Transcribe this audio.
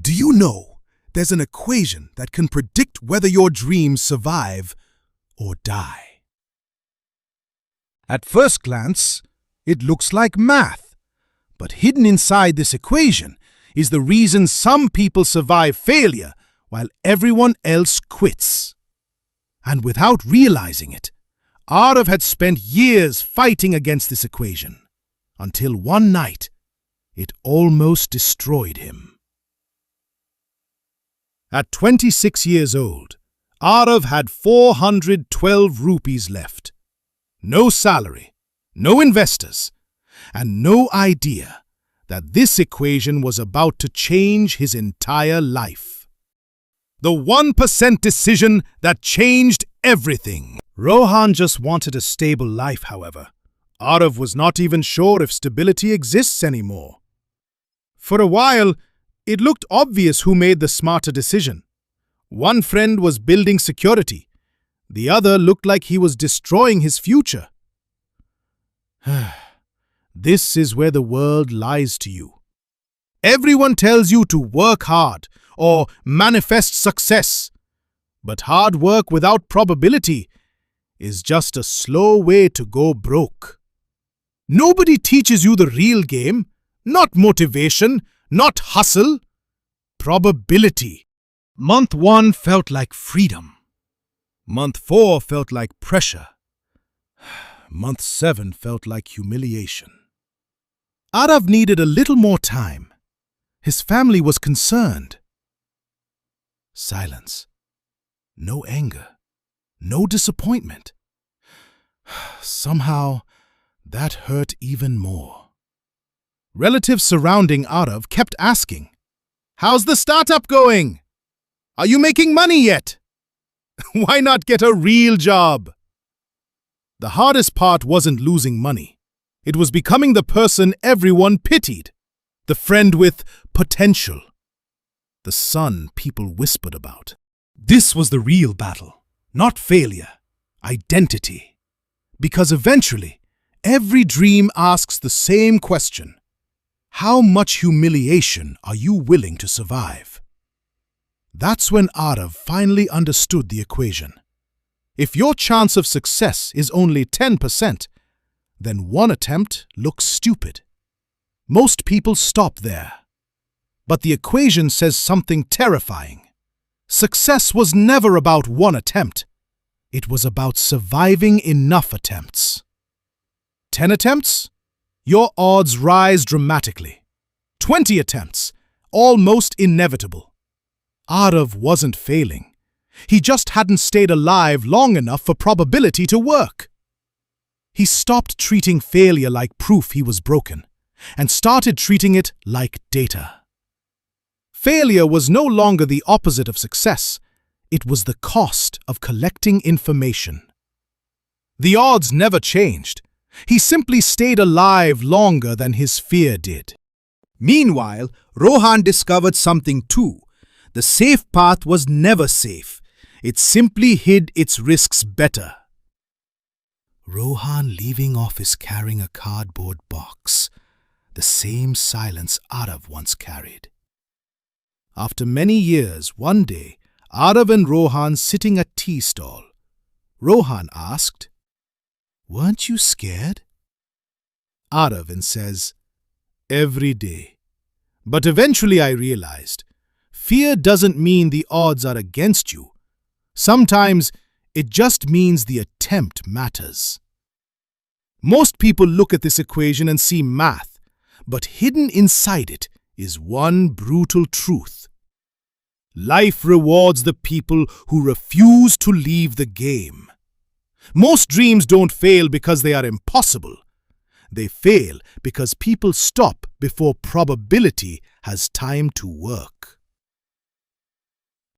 Do you know there's an equation that can predict whether your dreams survive or die? At first glance, it looks like math, but hidden inside this equation is the reason some people survive failure while everyone else quits. And without realizing it, Aarav had spent years fighting against this equation, until one night it almost destroyed him. At 26 years old, Aarav had 412 rupees left. No salary, no investors, and no idea that this equation was about to change his entire life. The 1% decision that changed everything. Rohan just wanted a stable life, however. Aarav was not even sure if stability exists anymore. For a while, it looked obvious who made the smarter decision. One friend was building security. The other looked like he was destroying his future. This is where the world lies to you. Everyone tells you to work hard or manifest success. But hard work without probability is just a slow way to go broke. Nobody teaches you the real game, not motivation, not hustle. Probability. Month 1 felt like freedom. Month 4 felt like pressure. Month 7 felt like humiliation. Aarav needed a little more time. His family was concerned. Silence. No anger. No disappointment. Somehow, that hurt even more. Relatives surrounding Aarav kept asking, "How's the startup going? Are you making money yet? Why not get a real job?" The hardest part wasn't losing money. It was becoming the person everyone pitied, the friend with potential, the son people whispered about. This was the real battle, not failure, identity. Because eventually, every dream asks the same question: how much humiliation are you willing to survive? That's when Aarav finally understood the equation. If your chance of success is only 10%, then one attempt looks stupid. Most people stop there. But the equation says something terrifying. Success was never about one attempt. It was about surviving enough attempts. 10 attempts? Your odds rise dramatically. 20 attempts? Almost inevitable. Aarav wasn't failing. He just hadn't stayed alive long enough for probability to work. He stopped treating failure like proof he was broken and started treating it like data. Failure was no longer the opposite of success. It was the cost of collecting information. The odds never changed. He simply stayed alive longer than his fear did. Meanwhile, Rohan discovered something too. The safe path was never safe. It simply hid its risks better. Rohan leaving office carrying a cardboard box, the same silence Aarav once carried. After many years, one day, Aarav and Rohan sitting at tea stall. Rohan asked, "Weren't you scared?" Aarav says, "Every day. But eventually I realized, fear doesn't mean the odds are against you. Sometimes it just means the attempt matters." Most people look at this equation and see math, but hidden inside it is one brutal truth. Life rewards the people who refuse to leave the game. Most dreams don't fail because they are impossible. They fail because people stop before probability has time to work.